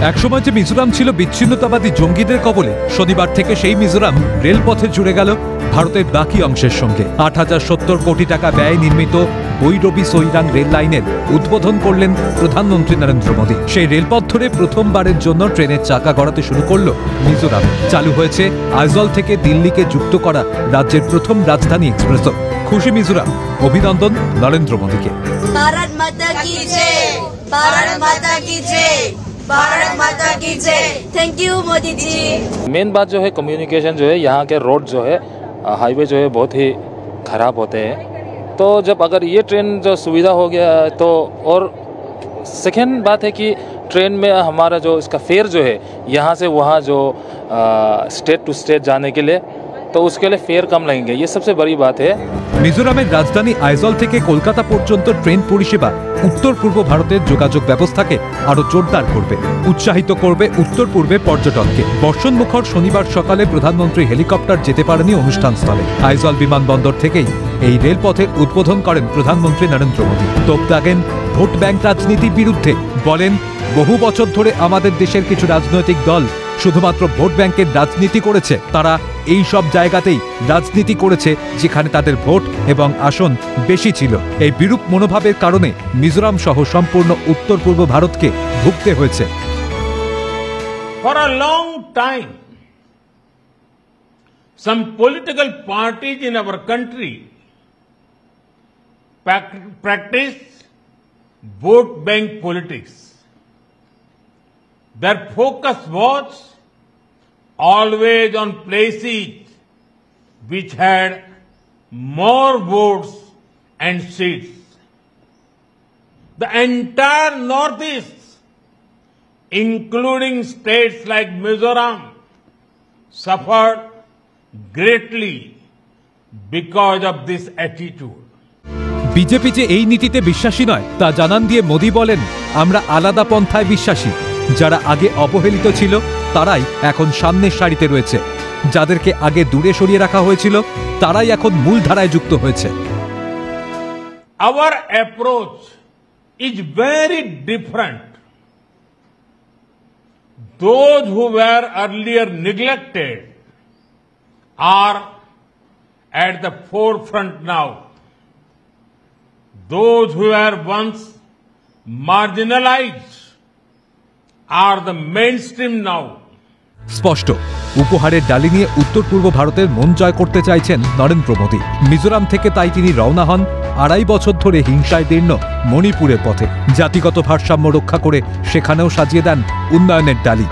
একসময় যে মিজোরাম ছিল বিচ্ছিন্নতাবাদী জঙ্গিদের কবলে, শনিবার থেকে সেই মিজোরাম রেলপথে জুড়ে গেল ভারতের বাকি অংশের সঙ্গে। ৮,০৭০ কোটি টাকা ব্যয়ে নির্মিত বৈরবী সৈরাং রেল লাইনের উদ্বোধন করলেন প্রধানমন্ত্রী নরেন্দ্র মোদী। সেই রেলপথ ধরে প্রথমবারের জন্য ট্রেনের চাকা গড়াতে শুরু করল মিজোরাম। চালু হয়েছে আইজল থেকে দিল্লিকে যুক্ত করা রাজ্যের প্রথম রাজধানী এক্সপ্রেসও। খুশি মিজোরাম, অভিনন্দন নরেন্দ্র মোদীকে। भारत माता की जय, भारत माता की जय, भारत माता की जय। Thank you Modi ji. Main बात जो है कम्युनिकेशन जो है, यहाँ के रोड जो है, हाईवे जो है बहुत ही ख़राब होते हैं। तो जब अगर ये ट्रेन जो सुविधा हो गया तो, और सेकेंड बात है कि ट्रेन में हमारा जो इसका फेयर जो है यहाँ से वहाँ जो स्टेट टू स्टेट जाने के लिए, तो उसके लिए फेयर कम लगेंगे, ये सबसे बड़ी बात है। মিজোরামের রাজধানী আইজল থেকে কলকাতা পর্যন্ত ট্রেন পরিষেবা উত্তর পূর্ব ভারতের যোগাযোগ ব্যবস্থাকে আরো জোরদার করবে, উৎসাহিত করবে উত্তর পূর্বে পর্যটনকে। বর্ষণমুখর শনিবার সকালে প্রধানমন্ত্রী হেলিকপ্টার যেতে পারেনি অনুষ্ঠানস্থলে। আইজল বিমানবন্দর থেকেই এই রেলপথের উদ্বোধন করেন প্রধানমন্ত্রী নরেন্দ্র মোদী। তোপ দাগেন ভোট ব্যাংক রাজনীতির বিরুদ্ধে, বলেন বহু বছর ধরে আমাদের দেশের কিছু রাজনৈতিক দল শুধুমাত্র ভোট ব্যাংকের রাজনীতি করেছে। তারা এই সব জায়গাতেই রাজনীতি করেছে যেখানে তাদের ভোট এবং আসন বেশি ছিল। এই বিরূপ মনোভাবের কারণে মিজোরাম সহ সম্পূর্ণ উত্তর পূর্ব ভারতকে ভুগতে হয়েছে। For a long time, some political parties in our country practice vote bank politics. Their focus was always on places which had more votes and seats. The entire Northeast, including states like Mizoram, suffered greatly because of this attitude. BJP যে এই নীতিতে বিশ্বাসী নয় তা জানান দিয়ে মোদী বলেন, আমরা আলাদা পন্থায় বিশ্বাসী। যারা আগে অবহেলিত ছিল তারাই এখন সামনের সারিতে রয়েছে, যাদেরকে আগে দূরে সরিয়ে রাখা হয়েছিল তারাই এখন মূল ধারায় যুক্ত হয়েছে। Our approach is very different. Those who were earlier neglected are at the forefront now. Those who were once marginalized are the mainstream now. স্পষ্ট উপহারের ডালি নিয়ে উত্তর পূর্ব ভারতের মন জয় করতে চাইছেন নরেন্দ্র মোদী। মিজোরাম থেকে তাই তিনি রওনা হন ২.৫ বছর ধরে হিংসায় দীর্ণ মণিপুরের পথে। জাতিগত ভারসাম্য রক্ষা করে সেখানেও সাজিয়ে দেন উন্নয়নের ডালি।